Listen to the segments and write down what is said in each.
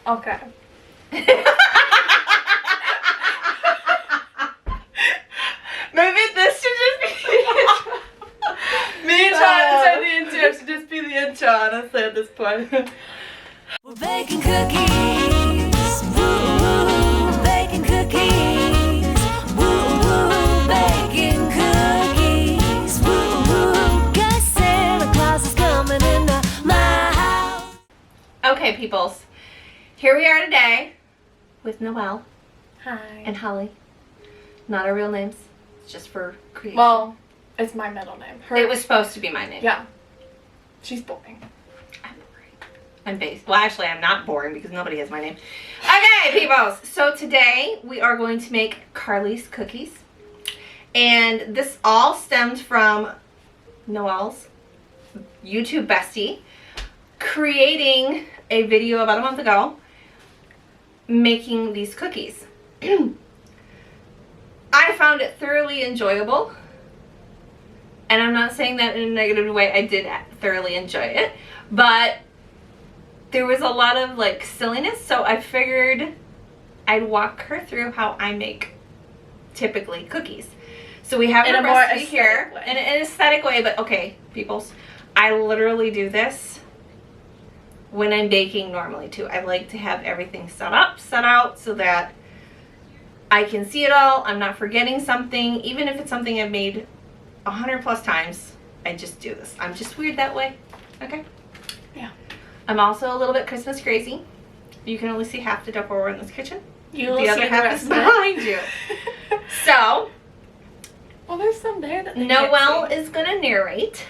Okay. Maybe this should just be the intro. Me trying to say the intro should just be the intro, honestly, at this point. We're baking cookies, woo woo, baking cookies, woo woo, baking cookies, woo woo. Guess Santa Claus is coming into my house. Okay, peoples. Here we are today with Noelle Hi. and Holly. Not our real names. It's just for creation. Well, it's my middle name. It was supposed to be my name. Yeah. She's boring. I'm boring. I'm based. Well, actually, I'm not boring because nobody has my name. Okay, peoples. So today we are going to make Karli's cookies. And this all stemmed from Noelle's YouTube bestie creating a video about a month ago making these cookies. I found it thoroughly enjoyable. And I'm not saying that in a negative way. I did thoroughly enjoy it. But there was a lot of like silliness. So I figured I'd walk her through how I make typically cookies. So we have In a a more recipe here. aesthetic way. In an aesthetic way. But okay, peoples. I literally do this when I'm baking normally too. I like to have everything set up, set out so that I can see it all. I'm not forgetting something. Even if it's something I've made 100+ times, I just do this. I'm just weird that way. Okay? Yeah. I'm also a little bit Christmas crazy. You can only see half the decor in this kitchen. You The will other see half rest is of it. behind you. So, Well, there's some there that they Noelle can't see. is going to narrate.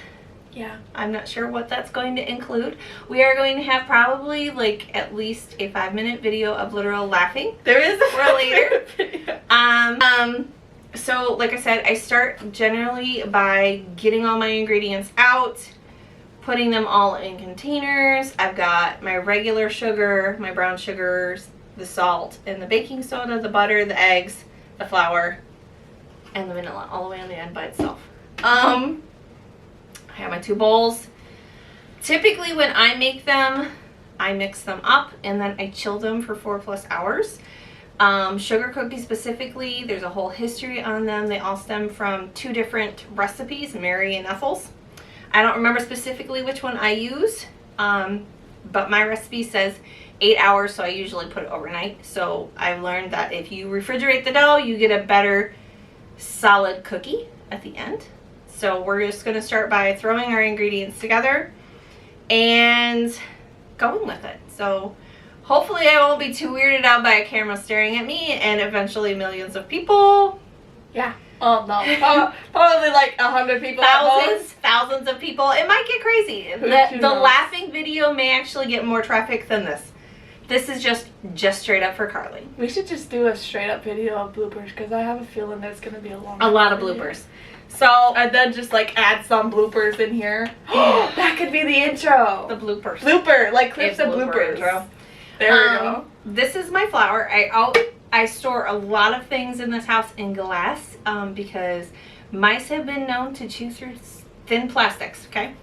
Yeah. I'm not sure what that's going to include. We are going to have probably like at least a 5-minute video of literal laughing. There is a For later. video. So like I said, I start generally by getting all my ingredients out, putting them all in containers. I've got my regular sugar, my brown sugars, the salt, and the baking soda, the butter, the eggs, the flour, and the vanilla all the way on the end by itself. I have my 2 bowls. Typically when I make them, I mix them up and then I chill them for 4+ hours. Sugar cookies specifically, there's a whole history on them. They all stem from 2 different recipes, Mary and Ethel's. I don't remember specifically which one I use, but my recipe says 8 hours, so I usually put it overnight. So I've learned that if you refrigerate the dough, you get a better solid cookie at the end. So we're just going to start by throwing our ingredients together and going with it. So hopefully I won't be too weirded out by a camera staring at me and eventually millions of people. Yeah. Oh, no. Probably like 100 people at most. Thousands of people. It might get crazy. Who The knows? laughing video may actually get more traffic than this. This is just straight up for Karli. We should just do a straight up video of bloopers because I have a feeling there's going to be a long A lot of video. bloopers. So, And then just like add some bloopers in here. That could be the intro. the bloopers. Blooper, like clips A of blooper bloopers. intro. There we go. This is my flour. I store a lot of things in this house in glass because mice have been known to chew through thin plastics, okay?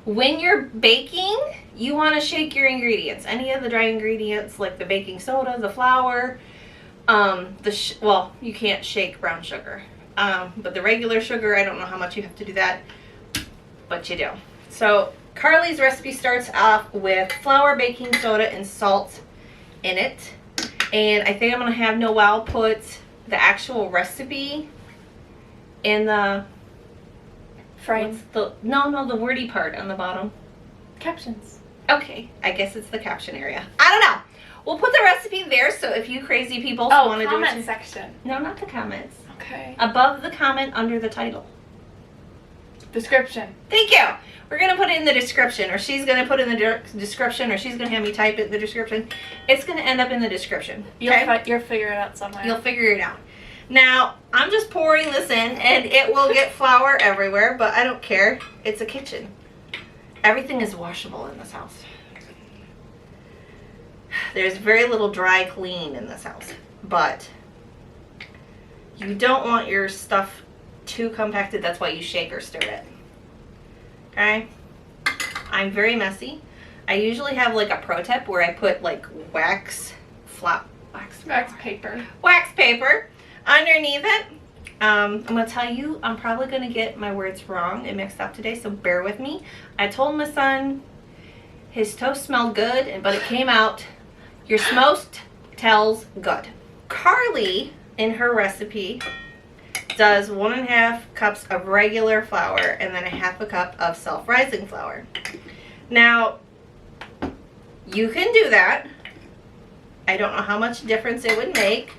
When you're baking, you want to shake your ingredients. Any of the dry ingredients like the baking soda, the flour, well, you can't shake brown sugar. But the regular sugar, I don't know how much you have to do that, but you do. So Karli's recipe starts off with flour, baking soda, and salt in it. And I think I'm going to have Noelle put the actual recipe in the Frame. the wordy part on the bottom. Captions. Okay, I guess it's the caption area. I don't know. We'll put the recipe there, so if you crazy people Oh, want to do comment it. section. No, not the comments. Okay. Above the comment, under the title. Description. Thank you. We're going to put it in the description, or she's going to put it in the description, or she's going to have me type it in the description. It's going to end up in the description. Okay? You'll figure it out somewhere. You'll figure it out. Now, I'm just pouring this in, and it will get flour everywhere, but I don't care. It's a kitchen. Everything is washable in this house. There's very little dry clean in this house, but you don't want your stuff too compacted. That's why you shake or stir it. Okay? I'm very messy. I usually have like a pro tip where I put like wax paper. wax paper underneath it. I'm gonna tell you, I'm probably gonna get my words wrong and mixed up today, so bear with me. I told my son his toast smelled good, but it came out, your smoked tells good. Karli, in her recipe, does 1.5 cups of regular flour and then 1/2 cup of self-rising flour. Now, you can do that. I don't know how much difference it would make.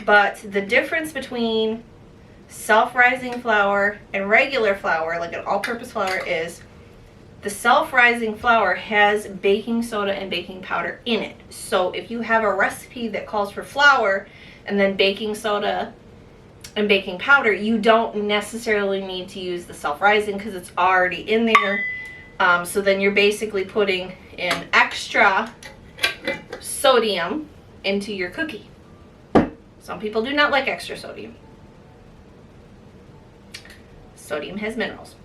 But the difference between self-rising flour and regular flour, like an all-purpose flour, is the self-rising flour has baking soda and baking powder in it. So if you have a recipe that calls for flour and then baking soda and baking powder, you don't necessarily need to use the self-rising because it's already in there. So then you're basically putting in extra sodium into your cookie. Some people do not like extra sodium. Sodium has minerals.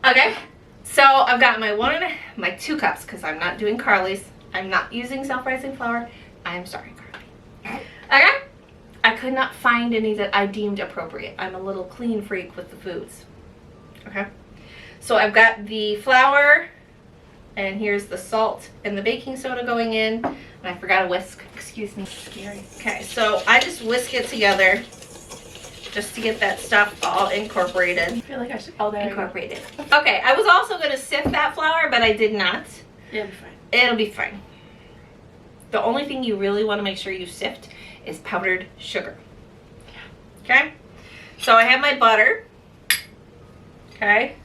Okay, so I've got my 2 cups because I'm not doing Karli's. I'm not using self-rising flour. I'm sorry, Karli. Okay, I could not find any that I deemed appropriate. I'm a little clean freak with the foods. Okay, so I've got the flour, and here's the salt and the baking soda going in. And I forgot a whisk. Excuse me. Scary. Okay, so I just whisk it together just to get that stuff all incorporated. I feel like I should. Oh, there Incorporated. Okay, I was also going to sift that flour, but I did not. It'll be fine. It'll be fine. The only thing you really want to make sure you sift is powdered sugar. Okay? So I have my butter. Okay?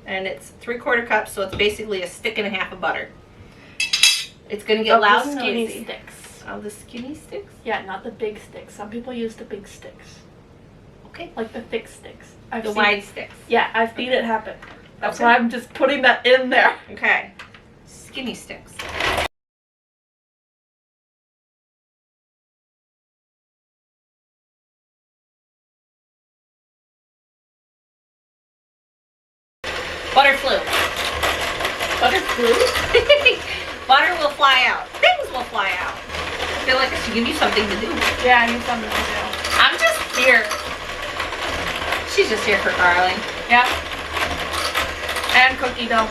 And it's 3/4 cups, so it's basically a stick and a half of butter. It's going to get loud and skinny noisy. sticks. Oh, the skinny sticks? Yeah, not the big sticks. Some people use the big sticks. Okay. Like the thick sticks. The wide sticks. Yeah, I've seen it happen. That's Okay. why I'm just putting that in there. Okay. Skinny sticks. Butter flew. Butter flew? Butter will fly out. Things will fly out. I feel like I should give you something to do. Yeah, I need something to do. I'm just here. She's just here for Karli. Yeah. And cookie dough.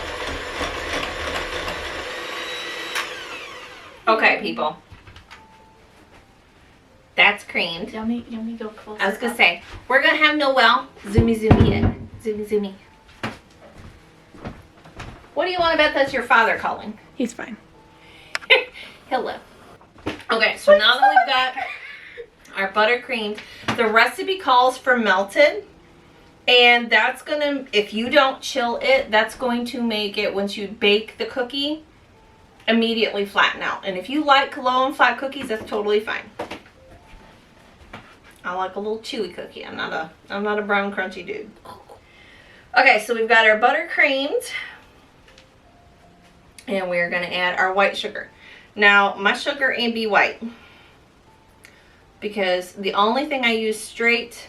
Okay, people. That's creamed. Yummy, yummy, go closer. I was gonna say, we're gonna have Noelle zoomy it. Zoomy. What do you want to bet that's your father calling? He's fine. Hello. Okay, so now that we've got our butter creamed, the recipe calls for melted. And that's gonna, if you don't chill it, that's going to make it, once you bake the cookie, immediately flatten out. And if you like low and flat cookies, that's totally fine. I like a little chewy cookie. I'm not a brown crunchy dude. Okay, so we've got our butter creamed. And we're gonna add our white sugar. Now, my sugar ain't be white, because the only thing I use straight,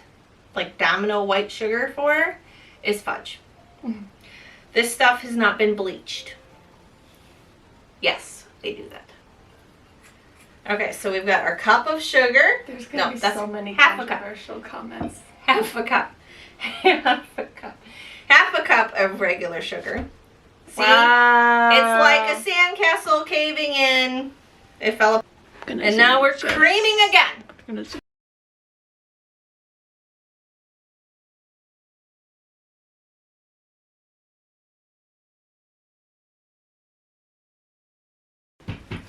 like domino white sugar for, is fudge. Mm-hmm. This stuff has not been bleached. Yes, they do that. Okay, so we've got our cup of sugar. There's gonna be so many half a cup. controversial comments. Half a cup. Half a cup of regular sugar. See? Wow. It's like a sandcastle caving in. It fell apart. And now we're creaming again.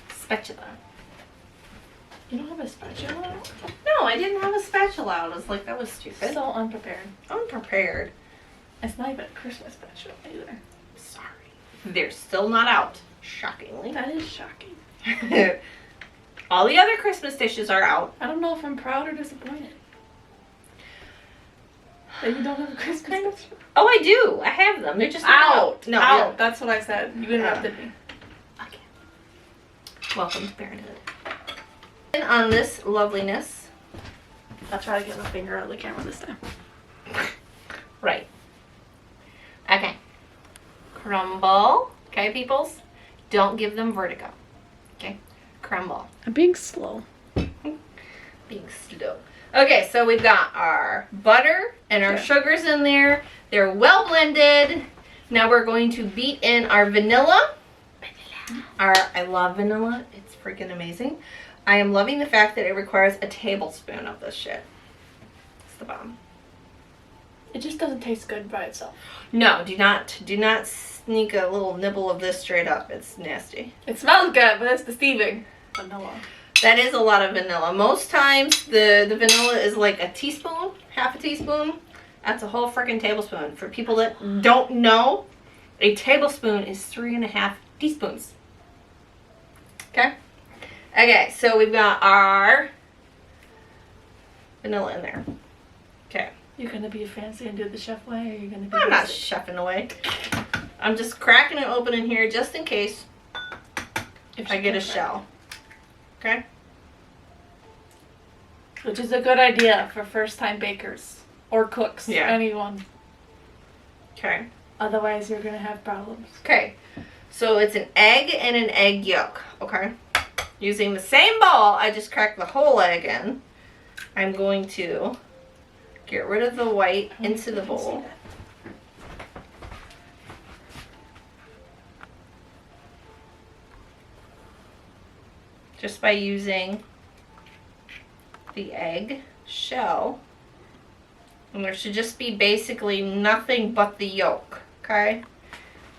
Spatula. You don't have a spatula? No, I didn't have a spatula. I was like, that was stupid. So unprepared. Unprepared. It's not even a Christmas spatula either. Sorry. They're still not out. Shockingly. That is shocking. All the other Christmas dishes are out. I don't know if I'm proud or disappointed. That you don't have a Christmas spatula. Oh, I do. I have them. They're just not out. No, out. That's what I said. You interrupted me. Okay. Welcome to parenthood. And on this loveliness. I'll try to get my finger out of the camera this time. Right. Okay. Crumble. Okay, peoples? Don't give them vertigo. Okay? Crumble. I'm being slow. Being slow. Okay, so we've got our butter and our sugars in there. They're well blended. Now we're going to beat in our vanilla. I love vanilla. It's freaking amazing. I am loving the fact that it requires a tablespoon of this shit. It's the bomb. It just doesn't taste good by itself. No, do not sneak a little nibble of this straight up. It's nasty. It smells good, but it's deceiving. Vanilla. That is a lot of vanilla. Most times the vanilla is like a teaspoon, half a teaspoon. That's a whole freaking tablespoon. For people that don't know, a tablespoon is 3.5 teaspoons. Okay? Okay, so we've got our vanilla in there. Okay. You gonna be fancy and do it the chef way, or are you gonna be I'm not basic? chefing away. I'm just cracking it open in here just in case if I get a shell. Okay? Which is a good idea for first-time bakers or cooks. Yeah. Anyone. Okay. Otherwise, you're gonna have problems. Okay. So it's an egg and an egg yolk. Okay? Using the same bowl I just cracked the whole egg in, I'm going to get rid of the white into the bowl. Just by using the egg shell. And there should just be basically nothing but the yolk, okay?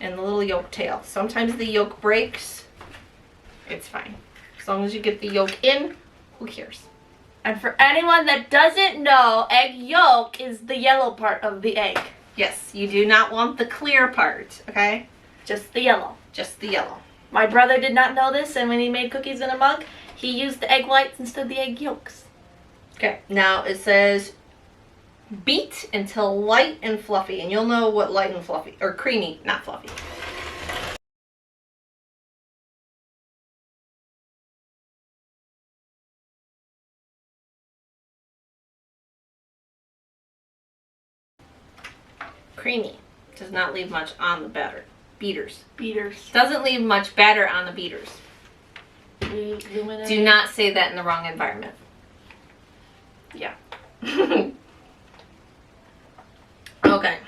And the little yolk tail. Sometimes the yolk breaks. It's fine. As long as you get the yolk in, who cares? And for anyone that doesn't know, egg yolk is the yellow part of the egg. Yes, you do not want the clear part, okay? Just the yellow. Just the yellow. My brother did not know this, and when he made cookies in a mug, he used the egg whites instead of the egg yolks. Okay, now it says beat until light and fluffy, and you'll know what light and fluffy, or creamy, not fluffy. Creamy. Does not leave much on the batter. Beaters. Beaters. Doesn't leave much batter on the beaters. Illuminate. Do not say that in the wrong environment. Yeah. Okay.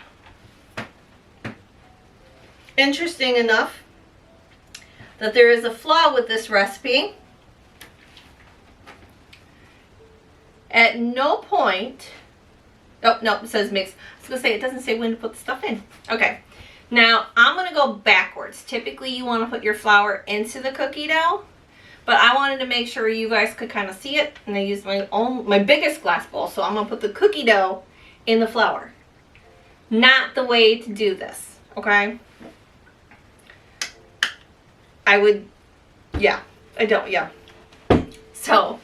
Interesting enough that there is a flaw with this recipe. At no point, oh no, it says mix. I was gonna say it doesn't say when to put the stuff in. Okay. Now I'm gonna go backwards. Typically you want to put your flour into the cookie dough, but I wanted to make sure you guys could kind of see it, and I used my biggest glass bowl, so I'm gonna put the cookie dough in the flour. Not the way to do this, okay? I would, yeah, I don't, yeah. So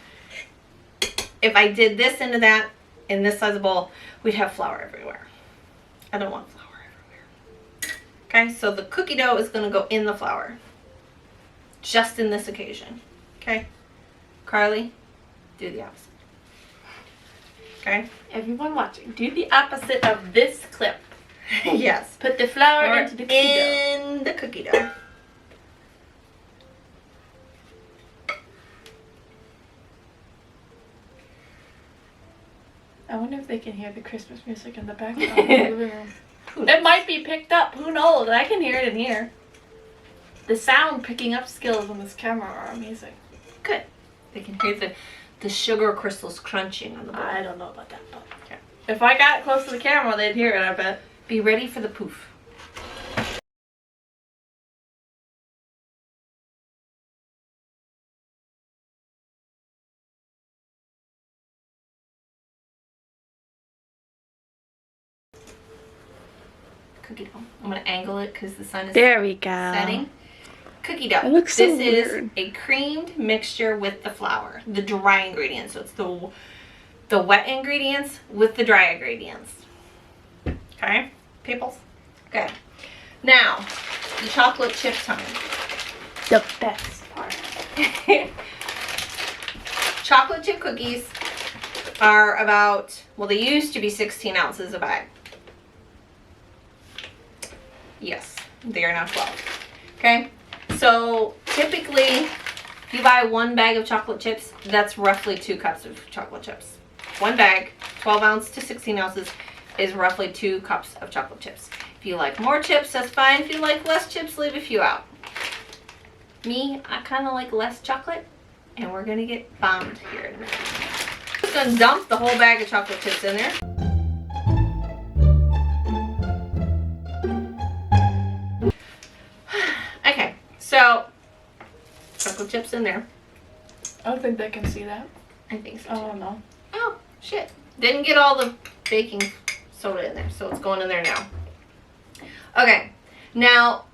if I did this into that in this size of bowl, we'd have flour everywhere. I don't want flour everywhere. Okay, so the cookie dough is gonna go in the flour. Just in this occasion. Okay? Karli, do the opposite. Okay? Everyone watching, do the opposite of this clip. Yes. Put the flour Or into the cookie dough. in the cookie dough. I wonder if they can hear the Christmas music in the background of the living room. It might be picked up. Who knows? I can hear it in here. The sound picking up skills on this camera are amazing. Good. They can hear the sugar crystals crunching on the bowl. I don't know about that, but Okay. if I got close to the camera, they'd hear it, I bet. Be ready for the poof. Cookie dough. I'm going to angle it because the sun is There we go. setting. Cookie dough. It looks so This is weird. a creamed mixture with the flour, the dry ingredients. So it's the wet ingredients with the dry ingredients. Okay, peoples? Okay. Now, the chocolate chip time. The best part. Chocolate chip cookies are about, well, they used to be 16 ounces a bag. Yes, they are now 12. Okay, so typically if you buy one bag of chocolate chips, that's roughly 2 cups of chocolate chips. One bag, 12 ounce to 16 ounces, is roughly 2 cups of chocolate chips. If you like more chips, that's fine. If you like less chips, leave a few out. Me, I kind of like less chocolate, and we're gonna get bombed here in a minute. I'm just gonna dump the whole bag of chocolate chips in there. Okay, so chocolate chips in there. I don't think they can see that. I think so. Oh no. Oh, shit. Didn't get all the baking soda in there, so it's going in there now. Okay, now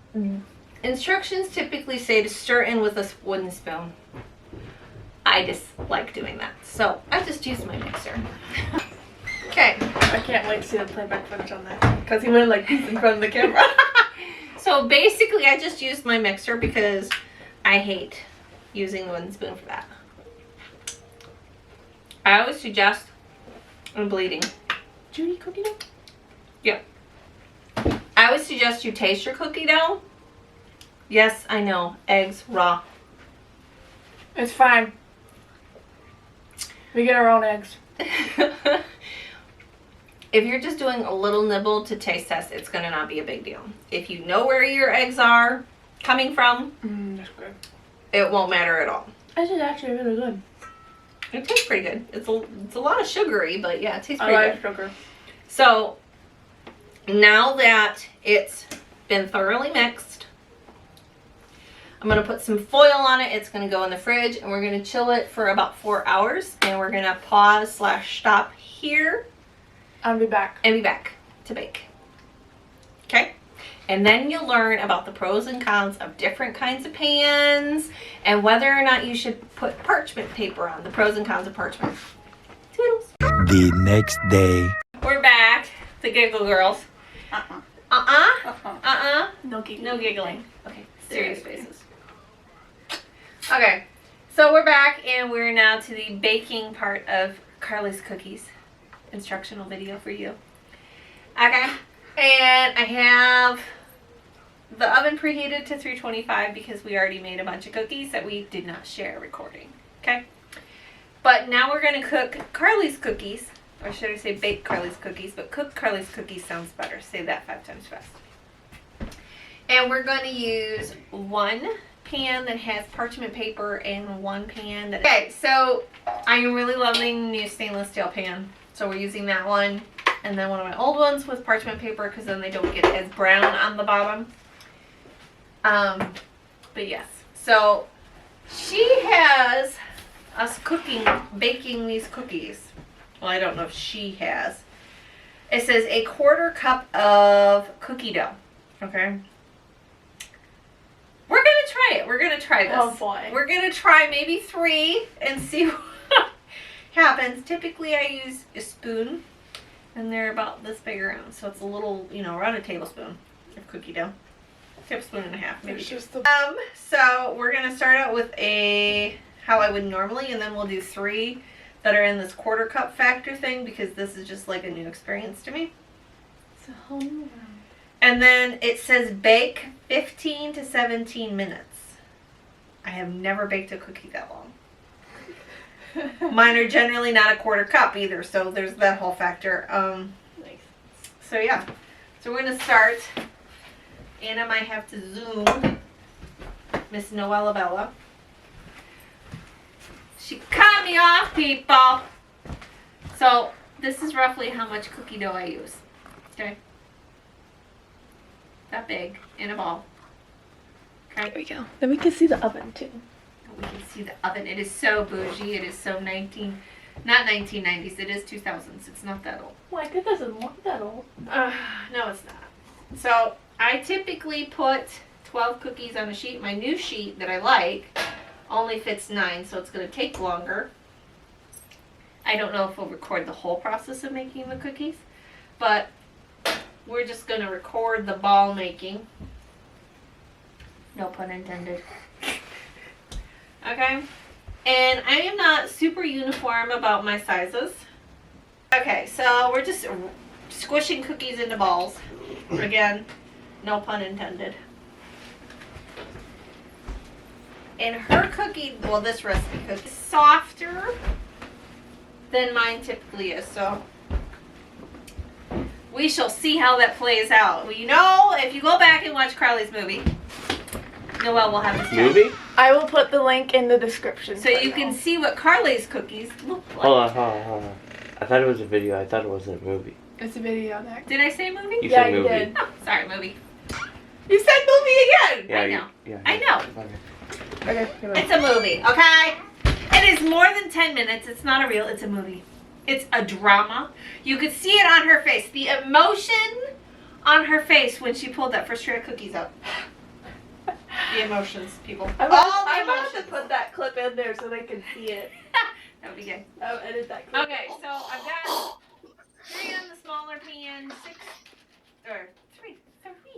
instructions typically say to stir in with a wooden spoon. I dislike doing that, so I just use my mixer. Okay. I can't wait to see the playback footage on that. Because he went like this in front of the camera. So basically I just used my mixer because I hate using the wooden spoon for that. I always suggest, I'm bleeding. Judy cookie dough? Yeah. I always suggest you taste your cookie dough. Yes, I know. Eggs raw. It's fine. We get our own eggs. If you're just doing a little nibble to taste test, it's going to not be a big deal. If you know where your eggs are coming from, That's good. it won't matter at all. This is actually really good. It tastes pretty good. It's a lot of sugary, but yeah, it tastes I pretty like good. sugar. So now that it's been thoroughly mixed, I'm going to put some foil on it. It's going to go in the fridge, and we're going to chill it for about 4 hours, and we're going to pause/stop here I'll be back. and be back to bake. Okay? And then you'll learn about the pros and cons of different kinds of pans and whether or not you should put parchment paper on. The pros and cons of parchment. Toodles. The next day. We're back. The Giggle Girls. No giggling. No giggling. Okay, serious faces. Okay, so we're back and we're now to the baking part of Karli's cookies. Instructional video for you. Okay, and I have the oven preheated to 325 because we already made a bunch of cookies that we did not share recording. Okay, but now we're going to cook Karli's cookies, or should I say bake Karli's cookies, but cook Karli's cookies sounds better. Say that 5 times fast. And we're going to use one pan that has parchment paper and one pan that... Okay, so I am really loving the new stainless steel pan. So we're using that one. And then one of my old ones with parchment paper because then they don't get as brown on the bottom. But yes. So she has us baking these cookies. Well, I don't know if she has. It says 1/4 cup of cookie dough. Okay. We're going to try it. We're going to try this. Oh boy. We're going to try maybe 3 and see what happens. Typically I use a spoon and they're about this big around. So it's a little, around a tablespoon of cookie dough. Tablespoon and a half, maybe. So we're going to start out with how I would normally, and then we'll do 3 that are in this 1/4 cup factor thing because this is just like a new experience to me. It's a whole new world. And then it says bake 15 to 17 minutes. I have never baked a cookie that long. Mine are generally not a 1/4 cup either, so there's that whole factor. Nice. So yeah, so we're gonna start. Anna might have to zoom Miss Noelle Bella. She cut me off, people. So this is roughly how much cookie dough I use. Okay. That big in a ball. Okay. There we go. Then we can see the oven too. We can see the oven. It is so bougie. It is so not 1990s. It is 2000s. It's not that old. Well, it doesn't look that old. No, it's not. So I typically put 12 cookies on a sheet. My new sheet that I like only fits 9, so it's going to take longer. I don't know if we'll record the whole process of making the cookies, but we're just going to record the ball making. No pun intended. Okay. And I am not super uniform about my sizes. Okay, so we're just squishing cookies into balls. Again, no pun intended. And her cookie, well, this recipe cookie is softer than mine typically is, so we shall see how that plays out. Well, you know, if you go back and watch Karli's movie, Noelle will have this down. Movie? I will put the link in the description. So you can see what Karli's cookies look like. Hold on. I thought it was a video. I thought it wasn't a movie. It's a video next. Did I say movie? You Yeah, said you movie. did. Oh, sorry, movie. You said movie again. Yeah, I know. Yeah, I know. Okay. It's a movie, okay? It is more than 10 minutes. It's not a reel. It's a movie. It's a drama. You could see it on her face. The emotion on her face when she pulled that first tray of cookies out. The emotions, people. I'm All the gonna have to emotions. put that clip in there so they can see it. That would be good. I'll edit that clip. Okay, so I've got 3 on the smaller pan, 6 or 3.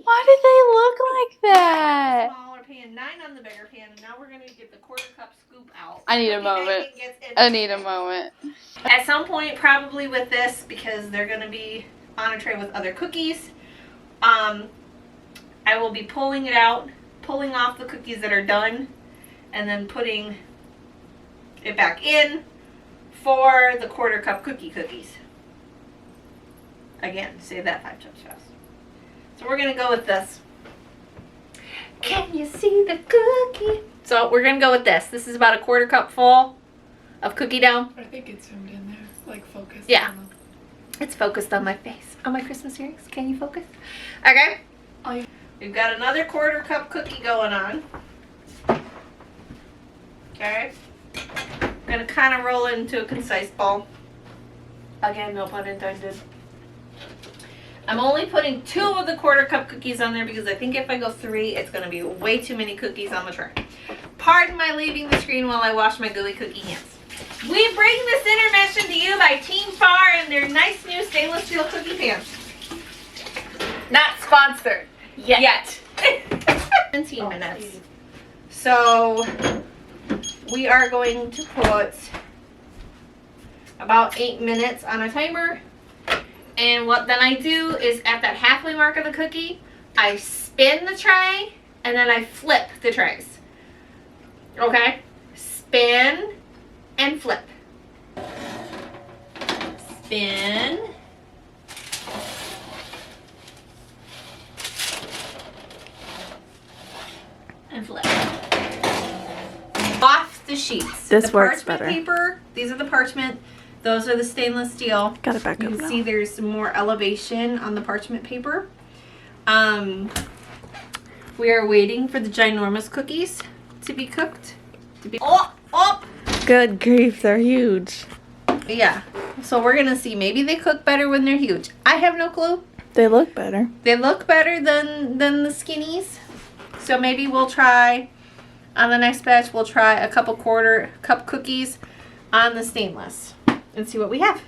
Why did they look like that? Smaller pan, 9 on the bigger pan, and now we're gonna get the quarter cup scoop out. I need a Cookie moment. baking gets in I need a moment. At some point, probably with this, because they're gonna be on a tray with other cookies, I will be pulling it out, pulling off the cookies that are done, and then putting it back in for the quarter cup cookies. Again, say that 5 times fast. So we're gonna go with this. Can you see the cookie? So we're gonna go with this. This is about a quarter cup full of cookie dough. I think it's zoomed in there, like focused. Yeah. on It's focused on my face. On my Christmas earrings. Can you focus? Okay. Oh, We've got another quarter cup cookie going on. Okay. I'm gonna kind of roll it into a concise ball. Again, no pun intended. I'm only putting 2 of the quarter cup cookies on there because I think if I go 3, it's gonna be way too many cookies on the tray. Pardon my leaving the screen while I wash my gooey cookie hands. We bring this intermission to you by Team Far and their nice new stainless steel cookie pans. not sponsored yet. 17 minutes. So we are going to put about 8 minutes on a timer. And what then I do is at that halfway mark of the cookie, I spin the tray and then I flip the trays. Okay? Spin and flip. Spin. And flip. Off the sheets. This the works parchment better. paper. These are the parchment. Those are the stainless steel. Got it back You up can now. see there's some more elevation on the parchment paper. We are waiting for the ginormous cookies to be cooked. Oh! Good grief, they're huge. Yeah. So we're gonna see. Maybe they cook better when they're huge. I have no clue. They look better. They look better than the skinnies. So maybe we'll try, on the next batch, we'll try a couple quarter cup cookies on the stainless and see what we have.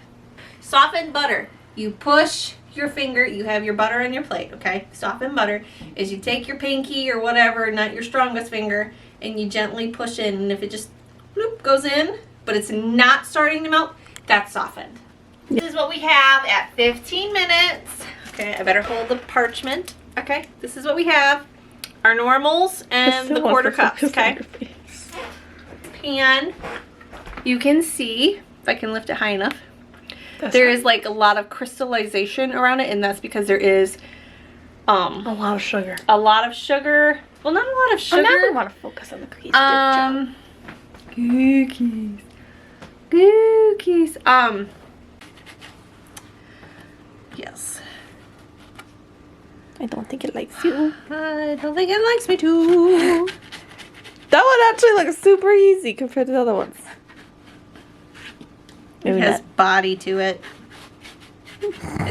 Softened butter. You push your finger, you have your butter on your plate, okay? Softened butter is you take your pinky or whatever, not your strongest finger, and you gently push in, and if it just bloop, goes in, but it's not starting to melt, that's softened. This is what we have at 15 minutes. Okay, I better hold the parchment. Okay, this is what we have. Our normals and the quarter cups, okay? Pan. You can see, if I can lift it high enough, there is like a lot of crystallization around it, and that's because there is A lot of sugar. a lot of sugar. Well, not a lot of sugar. I want to focus on the cookies. Good job. Cookies. Yes. I don't think it likes you. I don't think it likes me too. That one actually looks super easy compared to the other ones. It Maybe has not. body to it.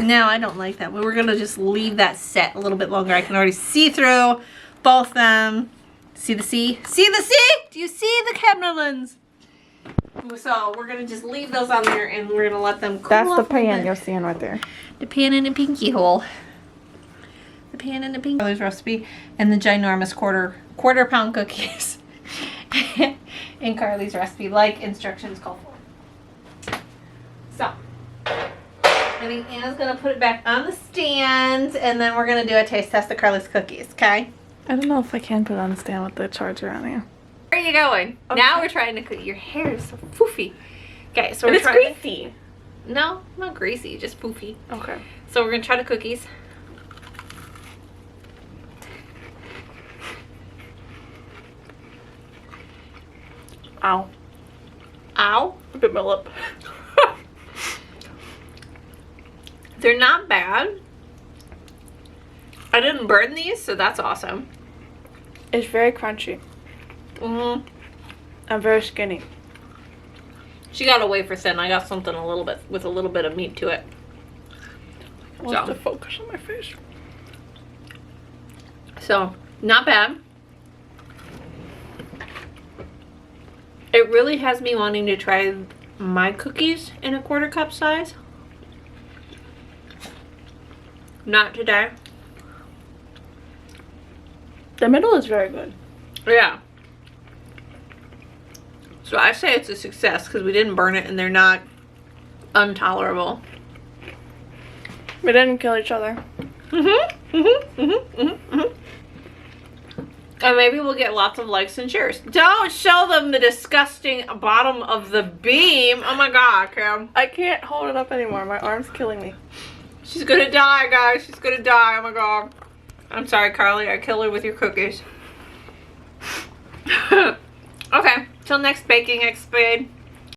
No, I don't like that. We're gonna just leave that set a little bit longer. I can already see through both of them. See the C? See the C? Do you see the camera lens? So we're gonna just leave those on there, and we're gonna let them cool That's the off a little pan bit. you're seeing right there. The pan in the pinky hole. The pan in the pinky. Karli's recipe and the ginormous quarter pound cookies. In Karli's recipe, like instructions call for. So, I think Anna's gonna put it back on the stand, and then we're gonna do a taste test of Karli's cookies. Okay? I don't know if I can put it on the stand with the charger on here. Where are you going? Okay. Now we're trying to cook. Your hair is so foofy. Okay, so And we're it's trying. greasy. No, not greasy, just poofy. Okay. So we're gonna try the cookies. Ow. Ow. Bit my lip. They're not bad. I didn't burn these, so that's awesome. It's very crunchy. Mm-hmm. I'm very skinny. She got a wafer thin. I got something a little bit with a little bit of meat to it. I want to focus on my face. So, not bad. It really has me wanting to try my cookies in a 1/4 cup size. Not today. The middle is very good. Yeah. So I say it's a success because we didn't burn it and they're not intolerable. We didn't kill each other. And maybe we'll get lots of likes and shares. Don't show them the disgusting bottom of the beam. Oh my god, Kim. I can't hold it up anymore. My arm's killing me. She's gonna die, guys. She's gonna die. Oh my god. I'm sorry, Karli. I killed her with your cookies. Okay. Till next baking expade.